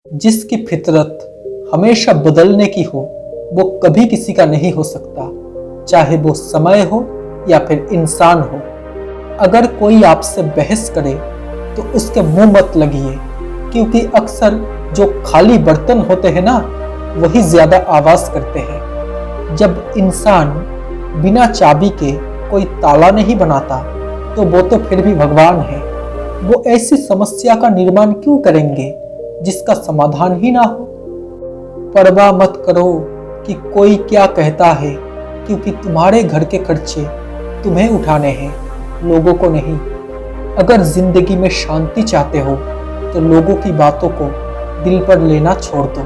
जिसकी फितरत हमेशा बदलने की हो वो कभी किसी का नहीं हो सकता, चाहे वो समय हो या फिर इंसान हो। अगर कोई आपसे बहस करे तो उसके मुंह मत लगिए, क्योंकि अक्सर जो खाली बर्तन होते हैं ना, वही ज्यादा आवाज करते हैं। जब इंसान बिना चाबी के कोई ताला नहीं बनाता तो वो तो फिर भी भगवान है। वो ऐसी समस्या का निर्माण क्यों करेंगे जिसका समाधान ही ना हो। परवाह मत करो कि कोई क्या कहता है, क्योंकि तुम्हारे घर के खर्चे तुम्हें उठाने हैं, लोगों को नहीं। अगर जिंदगी में शांति चाहते हो तो लोगों की बातों को दिल पर लेना छोड़ दो।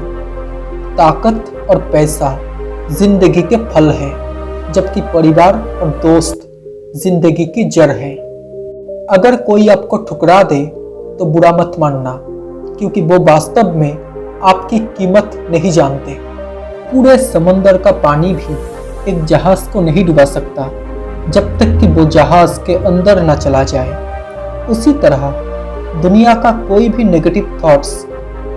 ताकत और पैसा जिंदगी के फल है, जबकि परिवार और दोस्त जिंदगी की जड़ है। अगर कोई आपको ठुकरा दे तो बुरा मत मानना, क्योंकि वो वास्तव में आपकी कीमत नहीं जानते। पूरे समंदर का पानी भी एक जहाज को नहीं डुबा सकता जब तक कि वो जहाज के अंदर न चला जाए। उसी तरह दुनिया का कोई भी नेगेटिव थॉट्स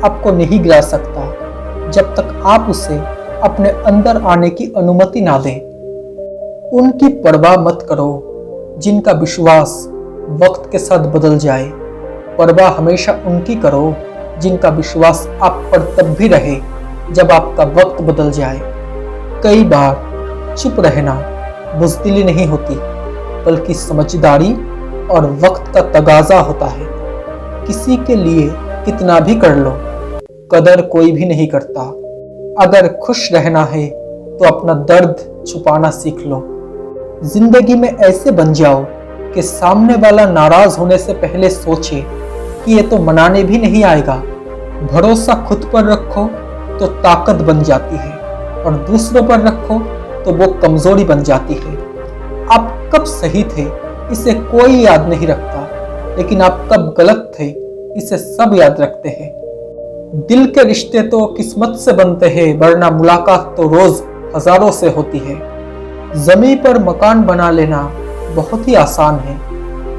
आपको नहीं गिरा सकता जब तक आप उसे अपने अंदर आने की अनुमति ना दें। उनकी परवाह मत करो जिनका विश्वास वक्त के साथ बदल जाए। परवाह हमेशा उनकी करो जिनका विश्वास आप पर तब भी रहे जब आपका वक्त बदल जाए। कई बार चुप रहना बुज़दिली नहीं होती, बल्कि समझदारी और वक्त का तगाजा होता है। किसी के लिए कितना भी कर लो, कदर कोई भी नहीं करता। अगर खुश रहना है तो अपना दर्द छुपाना सीख लो। जिंदगी में ऐसे बन जाओ कि सामने वाला नाराज होने से पहले सोचे कि ये तो मनाने भी नहीं आएगा। भरोसा खुद पर रखो तो ताकत बन जाती है, और दूसरों पर रखो तो वो कमजोरी बन जाती है। आप कब सही थे इसे कोई याद नहीं रखता, लेकिन आप कब गलत थे इसे सब याद रखते हैं। दिल के रिश्ते तो किस्मत से बनते हैं, वरना मुलाकात तो रोज हजारों से होती है। जमीन पर मकान बना लेना बहुत ही आसान है,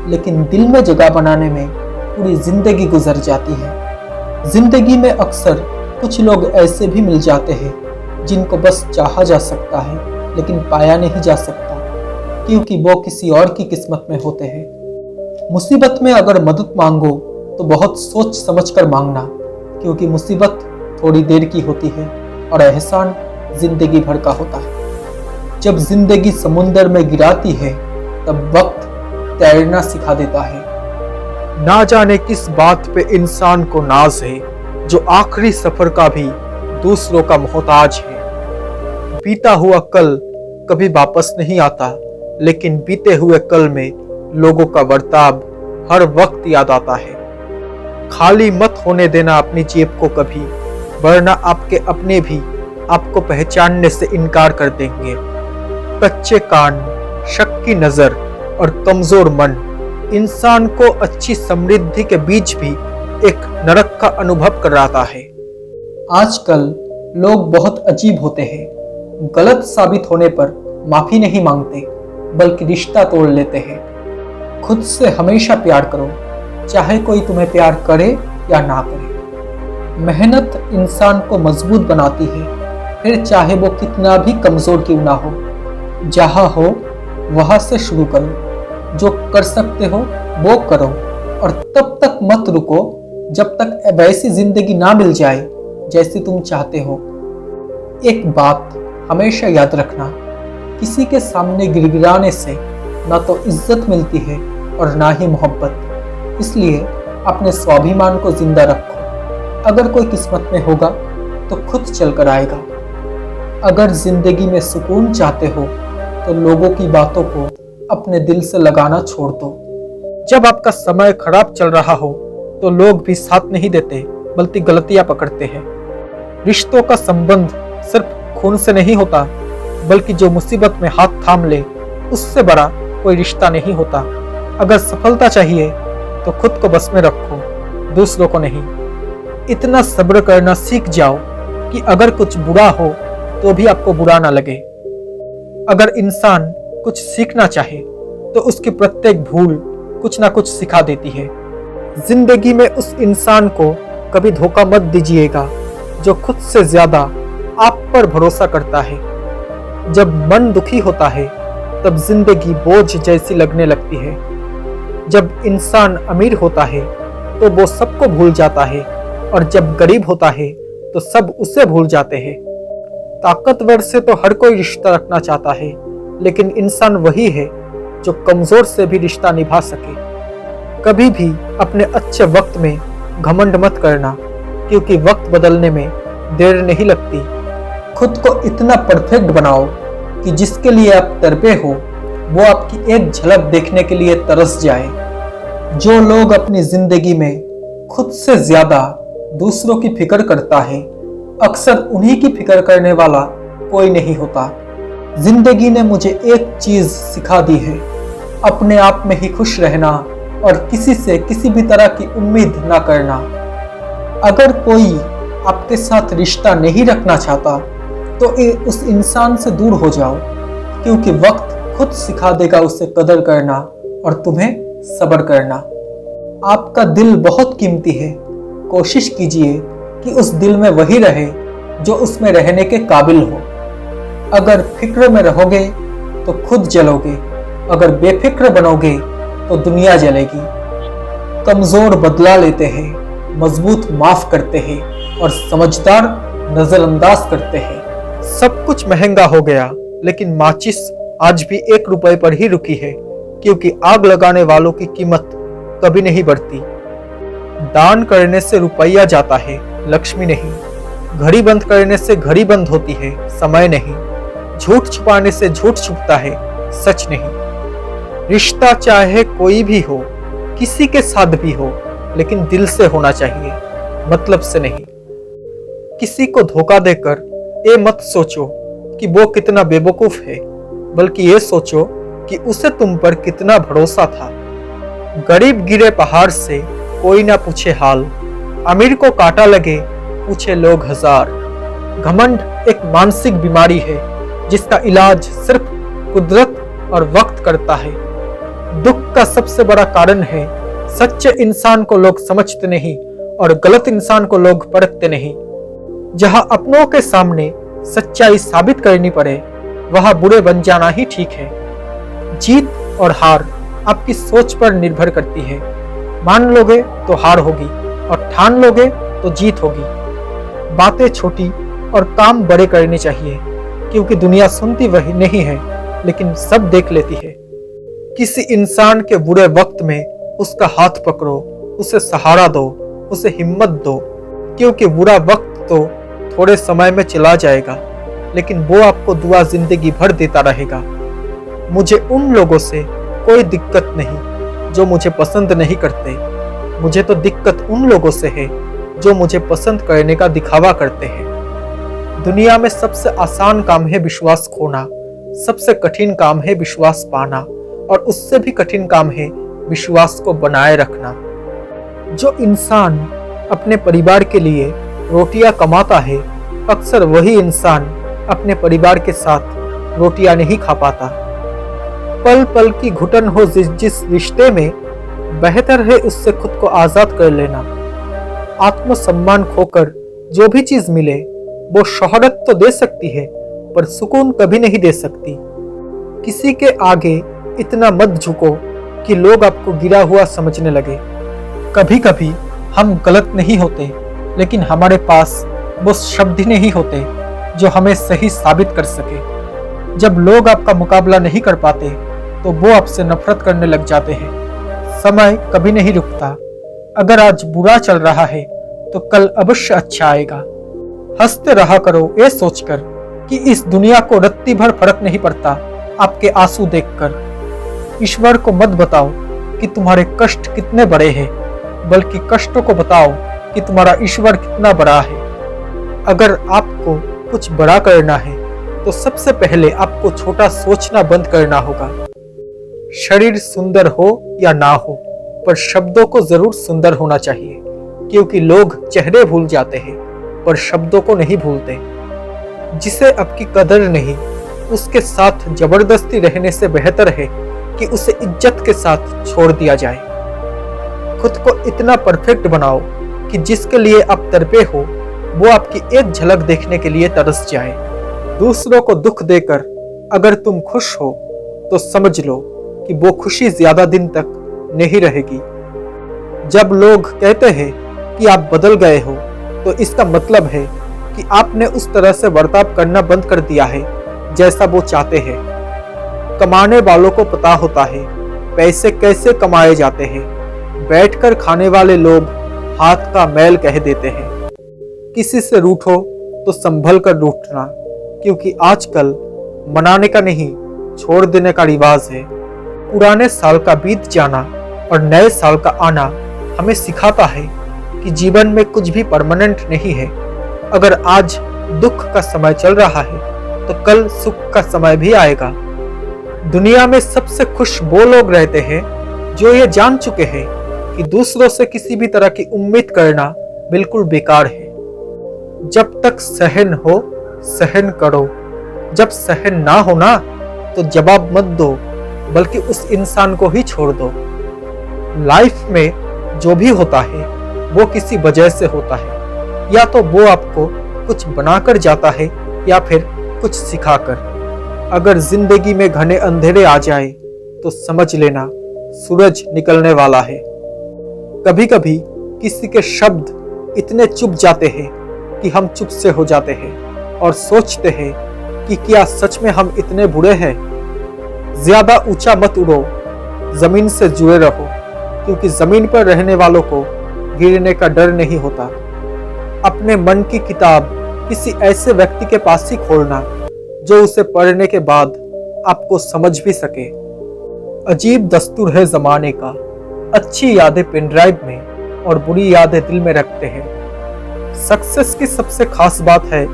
लेकिन दिल में जगह बनाने में पूरी जिंदगी गुजर जाती है। जिंदगी में अक्सर कुछ लोग ऐसे भी मिल जाते हैं जिनको बस चाहा जा सकता है, लेकिन पाया नहीं जा सकता, क्योंकि वो किसी और की किस्मत में होते हैं। मुसीबत में अगर मदद मांगो तो बहुत सोच समझ कर मांगना, क्योंकि मुसीबत थोड़ी देर की होती है और एहसान जिंदगी भर का होता है। जब जिंदगी समुंदर में गिराती है तब वक्त तैरना सिखा देता है। ना जाने किस बात पे इंसान को नाज है, जो आखिरी सफर का भी दूसरों का मोहताज है। बीता हुआ कल कभी वापस नहीं आता, लेकिन बीते हुए कल में लोगों का बर्ताव हर वक्त याद आता है। खाली मत होने देना अपनी जेब को कभी, वरना आपके अपने भी आपको पहचानने से इनकार कर देंगे। कच्चे कान, शक की नजर और कमजोर मन इंसान को अच्छी समृद्धि के बीच भी एक नरक का अनुभव कराता है। आजकल लोग बहुत अजीब होते हैं। गलत साबित होने पर माफी नहीं मांगते, बल्कि रिश्ता तोड़ लेते हैं। खुद से हमेशा प्यार करो, चाहे कोई तुम्हें प्यार करे या ना करे। मेहनत इंसान को मजबूत बनाती है, फिर चाहे वो कितना भी कमजोर क्यों ना हो। जहाँ हो वहां से शुरू करो। जो कर सकते हो वो करो, और तब तक मत रुको जब तक वैसी जिंदगी ना मिल जाए जैसी तुम चाहते हो। एक बात हमेशा याद रखना, किसी के सामने गिड़गिड़ाने से ना तो इज्जत मिलती है और ना ही मोहब्बत। इसलिए अपने स्वाभिमान को जिंदा रखो। अगर कोई किस्मत में होगा तो खुद चल कर आएगा। अगर जिंदगी में सुकून चाहते हो तो लोगों की बातों को अपने दिल से लगाना छोड़ दो। जब आपका समय खराब चल रहा हो तो लोग भी साथ नहीं देते, बल्कि गलतियां पकड़ते हैं। रिश्तों का संबंध सिर्फ खून से नहीं होता, बल्कि जो मुसीबत में हाथ थाम ले उससे बड़ा कोई रिश्ता नहीं होता। अगर सफलता चाहिए तो खुद को बस में रखो, दूसरों को नहीं। इतना सब्र करना सीख जाओ कि अगर कुछ बुरा हो तो भी आपको बुरा ना लगे। अगर इंसान कुछ सीखना चाहे तो उसकी प्रत्येक भूल कुछ ना कुछ सिखा देती है। जिंदगी में उस इंसान को कभी धोखा मत दीजिएगा जो खुद से ज्यादा आप पर भरोसा करता है। जब मन दुखी होता है तब जिंदगी बोझ जैसी लगने लगती है। जब इंसान अमीर होता है तो वो सबको भूल जाता है, और जब गरीब होता है तो सब उसे भूल जाते हैं। ताकतवर से तो हर कोई रिश्ता रखना चाहता है, लेकिन इंसान वही है जो कमजोर से भी रिश्ता निभा सके। कभी भी अपने अच्छे वक्त में घमंड मत करना, क्योंकि वक्त बदलने में देर नहीं लगती। खुद को इतना परफेक्ट बनाओ कि जिसके लिए आप तड़पे हो वो आपकी एक झलक देखने के लिए तरस जाए। जो लोग अपनी जिंदगी में खुद से ज्यादा दूसरों की फिक्र करता है, अक्सर उन्हीं की फिक्र करने वाला कोई नहीं होता। जिंदगी ने मुझे एक चीज सिखा दी है, अपने आप में ही खुश रहना और किसी से किसी भी तरह की उम्मीद ना करना। अगर कोई आपके साथ रिश्ता नहीं रखना चाहता तो उस इंसान से दूर हो जाओ, क्योंकि वक्त खुद सिखा देगा उसे कदर करना और तुम्हें सब्र करना। आपका दिल बहुत कीमती है, कोशिश कीजिए कि उस दिल में वही रहे जो उसमें रहने के काबिल हो। अगर फिक्र में रहोगे तो खुद जलोगे, अगर बेफिक्र बनोगे तो दुनिया जलेगी। कमजोर बदला लेते हैं, मजबूत माफ करते हैं और समझदार नजरअंदाज करते हैं। सब कुछ महंगा हो गया, लेकिन माचिस आज भी 1 रुपए पर ही रुकी है, क्योंकि आग लगाने वालों की कीमत कभी नहीं बढ़ती। दान करने से रुपया जाता है, लक्ष्मी नहीं। घड़ी बंद करने से घड़ी बंद होती है, समय नहीं। झूठ छुपाने से झूठ छुपता है, सच नहीं। रिश्ता चाहे कोई भी हो, किसी के साथ भी हो, लेकिन दिल से होना चाहिए, मतलब से नहीं। किसी को धोखा देकर ये मत सोचो कि वो कितना बेवकूफ है, बल्कि ये सोचो कि उसे तुम पर कितना भरोसा था। गरीब गिरे पहाड़ से कोई ना पूछे हाल, अमीर को कांटा लगे पूछे लोग 1000। घमंड एक मानसिक बीमारी है जिसका इलाज सिर्फ कुदरत और वक्त करता है। दुख का सबसे बड़ा कारण है सच्चे इंसान को लोग समझते नहीं और गलत इंसान को लोग परखते नहीं। जहां अपनों के सामने सच्चाई साबित करनी पड़े, वहां बुरे बन जाना ही ठीक है। जीत और हार आपकी सोच पर निर्भर करती है। मान लोगे तो हार होगी और ठान लोगे तो जीत होगी। बातें छोटी और काम बड़े करने चाहिए, क्योंकि दुनिया सुनती वही नहीं है, लेकिन सब देख लेती है। किसी इंसान के बुरे वक्त में उसका हाथ पकड़ो, उसे सहारा दो, उसे हिम्मत दो, क्योंकि बुरा वक्त तो थोड़े समय में चला जाएगा, लेकिन वो आपको दुआ जिंदगी भर देता रहेगा। मुझे उन लोगों से कोई दिक्कत नहीं जो मुझे पसंद नहीं करते, मुझे तो दिक्कत उन लोगों से है जो मुझे पसंद करने का दिखावा करते हैं। दुनिया में सबसे आसान काम है विश्वास खोना, सबसे कठिन काम है विश्वास पाना, और उससे भी कठिन काम है विश्वास को बनाए रखना। जो इंसान अपने परिवार के लिए रोटियां कमाता है, अक्सर वही इंसान अपने परिवार के साथ रोटियां नहीं खा पाता। पल पल की घुटन हो जिस रिश्ते में, बेहतर है उससे खुद को आजाद कर लेना। आत्मसम्मान खोकर जो भी चीज मिले वो शोहरत तो दे सकती है, पर सुकून कभी नहीं दे सकती। किसी के आगे इतना मत झुको कि लोग आपको गिरा हुआ समझने लगे। कभी कभी हम गलत नहीं होते, लेकिन हमारे पास वो शब्द ही नहीं होते जो हमें सही साबित कर सके। जब लोग आपका मुकाबला नहीं कर पाते तो वो आपसे नफरत करने लग जाते हैं। समय कभी नहीं रुकता। अगर आज बुरा चल रहा है तो कल अवश्य अच्छा आएगा। हंसते रहा करो ये सोचकर कि इस दुनिया को रत्ती भर फर्क नहीं पड़ता आपके आंसू देखकर। ईश्वर को मत बताओ कि तुम्हारे कष्ट कितने बड़े हैं, बल्कि कष्टों को बताओ कि तुम्हारा ईश्वर कितना बड़ा है। अगर आपको कुछ बड़ा करना है तो सबसे पहले आपको छोटा सोचना बंद करना होगा। शरीर सुंदर हो या ना हो, पर शब्दों को जरूर सुंदर होना चाहिए, क्योंकि लोग चेहरे भूल जाते हैं पर शब्दों को नहीं भूलते। जिसे आपकी कदर नहीं, उसके साथ जबरदस्ती रहने से बेहतर है कि उसे इज्जत के साथ छोड़ दिया जाए। खुद को इतना परफेक्ट बनाओ कि जिसके लिए आप तड़पे हो वो आपकी एक झलक देखने के लिए तरस जाए। दूसरों को दुख देकर अगर तुम खुश हो तो समझ लो कि वो खुशी ज्यादा दिन तक नहीं रहेगी। जब लोग कहते हैं कि आप बदल गए हो तो इसका मतलब है कि आपने उस तरह से बर्ताव करना बंद कर दिया है जैसा वो चाहते हैं। कमाने वालों को पता होता है पैसे कैसे कमाए जाते हैं। बैठकर खाने वाले लोग हाथ का मैल कह देते हैं। किसी से रूठो तो संभल कर रूठना, क्योंकि आजकल मनाने का नहीं छोड़ देने का रिवाज है। पुराने साल का बीत जाना और नए साल का आना हमें सिखाता है कि जीवन में कुछ भी परमानेंट नहीं है। अगर आज दुख का समय चल रहा है तो कल सुख का समय भी आएगा। दुनिया में सबसे खुश वो लोग रहते हैं जो ये जान चुके हैं कि दूसरों से किसी भी तरह की उम्मीद करना बिल्कुल बेकार है। जब तक सहन हो सहन करो, जब सहन ना हो ना तो जवाब मत दो, बल्कि उस इंसान को ही छोड़ दो। लाइफ में जो भी होता है वो किसी वजह से होता है, या तो वो आपको कुछ बनाकर जाता है या फिर कुछ सिखाकर। अगर जिंदगी में घने अंधेरे आ जाए तो समझ लेना सूरज निकलने वाला है। कभी कभी किसी के शब्द इतने चुप जाते हैं कि हम चुप से हो जाते हैं और सोचते हैं कि क्या सच में हम इतने बुरे हैं। ज्यादा ऊंचा मत उड़ो, जमीन से जुड़े रहो, क्योंकि जमीन पर रहने वालों को गिरने का डर नहीं होता। अपने मन की किताब किसी ऐसे व्यक्ति के पास ही खोलना जो उसे पढ़ने के बाद आपको समझ भी सके। अजीब दस्तूर है जमाने का, अच्छी यादें पेन ड्राइव में और बुरी यादें दिल में रखते हैं। सक्सेस की सबसे खास बात है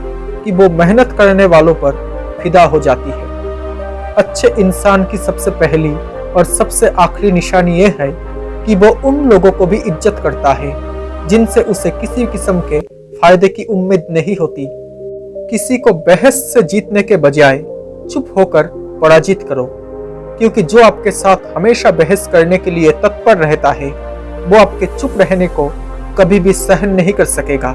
कि वो मेहनत करने वालों पर फिदा हो जाती है। अच्छे इंसान की सबसे पहली और सबसे आखिरी निशानी ये है कि वो उन लोगों को भी इज्जत करता है जिनसे उसे किसी किस्म के फायदे की उम्मीद नहीं होती। किसी को बहस से जीतने के बजाय चुप होकर पराजित करो, क्योंकि जो आपके साथ हमेशा बहस करने के लिए तत्पर रहता है वो आपके चुप रहने को कभी भी सहन नहीं कर सकेगा।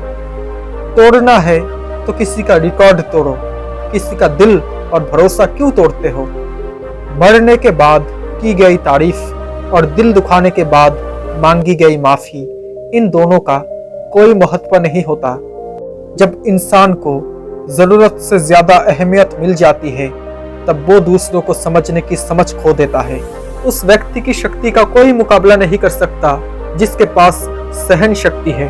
तोड़ना है तो किसी का रिकॉर्ड तोड़ो, किसी का दिल और भरोसा क्यों तोड़ते हो। मरने के बाद की गई तारीफ और दिल दुखाने के बाद मांगी गई माफी, इन दोनों का कोई महत्व नहीं होता। जब इंसान को जरूरत से ज्यादा अहमियत मिल जाती है तब वो दूसरों को समझने की समझ खो देता है। उस व्यक्ति की शक्ति का कोई मुकाबला नहीं कर सकता जिसके पास सहन शक्ति है।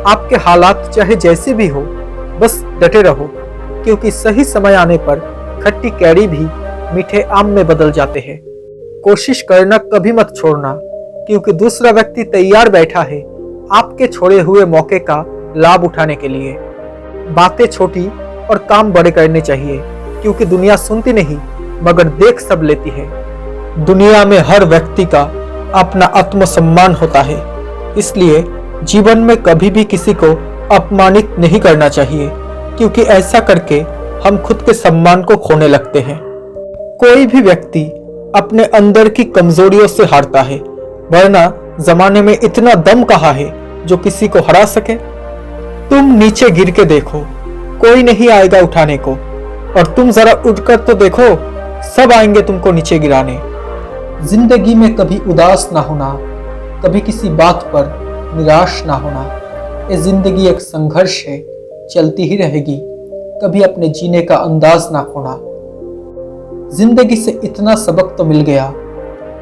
आपके हालात चाहे जैसे भी हो, बस डटे रहो, क्योंकि सही समय आने पर खट्टी कैरी भी मीठे आम में बदल जाते हैं। कोशिश करना कभी मत छोड़ना, क्योंकि दूसरा व्यक्ति तैयार बैठा है आपके छोड़े हुए मौके का लाभ उठाने के लिए। बातें छोटी और काम बड़े करने चाहिए, क्योंकि दुनिया सुनती नहीं मगर देख सब लेती है। दुनिया में हर व्यक्ति का अपना आत्मसम्मान होता है, इसलिए जीवन में कभी भी किसी को अपमानित नहीं करना चाहिए, क्योंकि ऐसा करके हम खुद के सम्मान को खोने लगते हैं। कोई भी व्यक्ति अपने अंदर की कमजोरियों से हारता है, वरना जमाने में इतना दम कहाँ है जो किसी को हरा सके। तुम नीचे गिर के देखो, कोई नहीं आएगा उठाने को, और तुम जरा उठकर तो देखो, सब आएंगे तुमको नीचे गिराने। जिंदगी में कभी उदास ना होना, कभी किसी बात पर निराश ना होना। ये जिंदगी एक संघर्ष है, चलती ही रहेगी, कभी अपने जीने का अंदाज ना खोना। जिंदगी से इतना सबक तो मिल गया,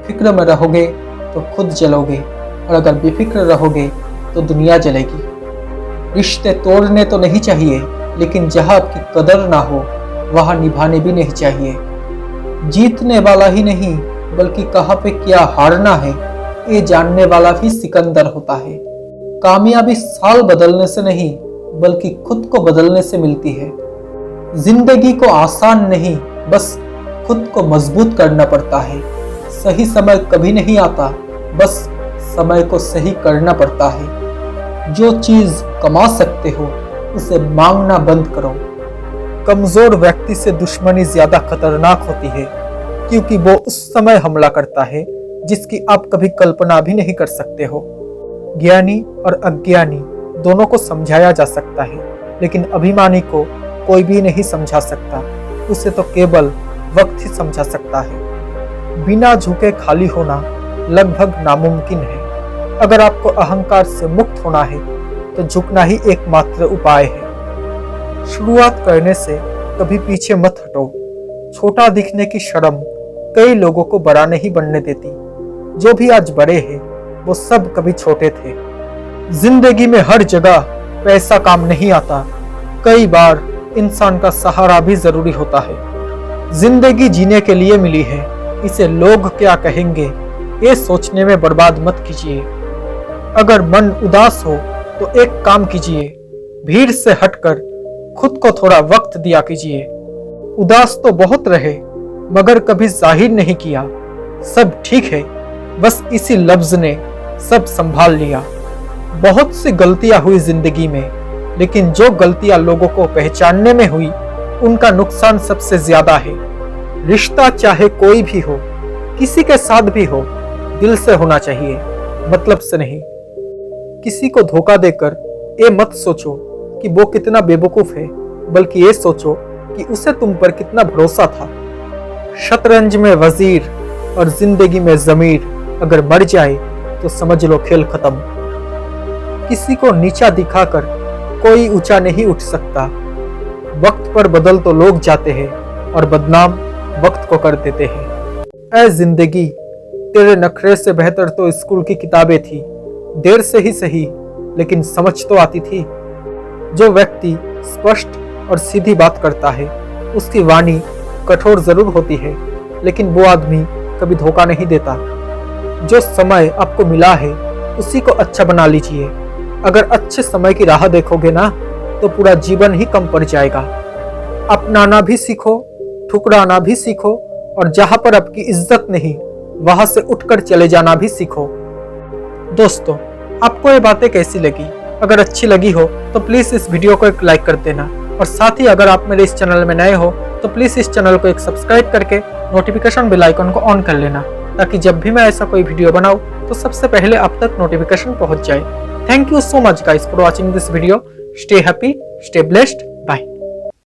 फिक्र में रहोगे तो खुद जलोगे, और अगर बेफिक्र रहोगे तो दुनिया जलेगी। रिश्ते तोड़ने तो नहीं चाहिए, लेकिन जहां आपकी कदर ना हो वहां निभाने भी नहीं चाहिए। जीतने वाला ही नहीं बल्कि कहां पे क्या हारना है ये जानने वाला भी सिकंदर होता है। कामयाबी साल बदलने से नहीं बल्कि खुद को बदलने से मिलती है। जिंदगी को आसान नहीं, बस खुद को मजबूत करना पड़ता है। सही समय कभी नहीं आता, बस समय को सही करना पड़ता है। जो चीज कमा सकते हो उसे मांगना बंद करो। कमजोर व्यक्ति से दुश्मनी ज्यादा खतरनाक होती है, क्योंकि वो उस समय हमला करता है जिसकी आप कभी कल्पना भी नहीं कर सकते हो। ज्ञानी और अज्ञानी दोनों को समझाया जा सकता है, लेकिन अभिमानी को कोई भी नहीं समझा सकता। उसे तो केवल वक्त ही समझा सकता है। बिना झुके खाली होना लगभग नामुमकिन है। अगर आपको अहंकार से मुक्त होना है तो झुकना ही एकमात्र उपाय है। शुरुआत करने से कभी पीछे मत हटो। छोटा दिखने की शर्म कई लोगों को बड़ा नहीं बनने देती। जो भी आज बड़े हैं वो सब कभी छोटे थे। जिंदगी में हर जगह पैसा काम नहीं आता। कई बार इंसान का सहारा भी जरूरी होता है। जिंदगी जीने के लिए मिली है, इसे लोग क्या कहेंगे ये सोचने में बर्बाद मत कीजिए। अगर मन उदास हो तो एक काम कीजिए, भीड़ से हटकर खुद को थोड़ा वक्त दिया कीजिए। उदास तो बहुत रहे मगर कभी जाहिर नहीं किया। सब ठीक है, बस इसी लफ्ज ने सब संभाल लिया। बहुत सी गलतियां हुई जिंदगी में, लेकिन जो गलतियां लोगों को पहचानने में हुई उनका नुकसान सबसे ज्यादा है। रिश्ता चाहे कोई भी हो, किसी के साथ भी हो, दिल से होना चाहिए, मतलब से नहीं। किसी को धोखा देकर ये मत सोचो कि वो कितना बेवकूफ है, बल्कि ये सोचो कि उसे तुम पर कितना भरोसा था। शतरंज में वजीर और जिंदगी में जमीर अगर मर जाए तो समझ लो खेल खत्म। किसी को नीचा दिखाकर कोई ऊंचा नहीं उठ सकता। वक्त पर बदल तो लोग जाते हैं और बदनाम वक्त को कर देते हैं। ऐ जिंदगी, तेरे नखरे से बेहतर तो स्कूल की किताबें थी। देर से ही सही, लेकिन समझ तो आती थी। जो व्यक्ति स्पष्ट और सीधी बात करता है उसकी वाणी कठोर जरूर होती है, लेकिन वो आदमी कभी धोखा नहीं देता। जो समय आपको मिला है उसी को अच्छा बना लीजिए। अगर अच्छे समय की राह देखोगे ना तो पूरा जीवन ही कम पड़ जाएगा। अपनाना भी सीखो, ठुकराना भी सीखो, और जहां पर आपकी इज्जत नहीं वहां से उठकर चले जाना भी सीखो। दोस्तों, आपको ये बातें कैसी लगी? अगर अच्छी लगी हो तो प्लीज इस वीडियो को एक लाइक कर देना, और साथ ही अगर आप मेरे इस चैनल में नए हो तो प्लीज इस चैनल को एक सब्सक्राइब करके नोटिफिकेशन बेल आइकन को ऑन कर लेना, ताकि जब भी मैं ऐसा कोई वीडियो बनाऊं तो सबसे पहले आप तक नोटिफिकेशन पहुंच जाए। Thank you so much guys for watching this video. Stay happy, stay blessed.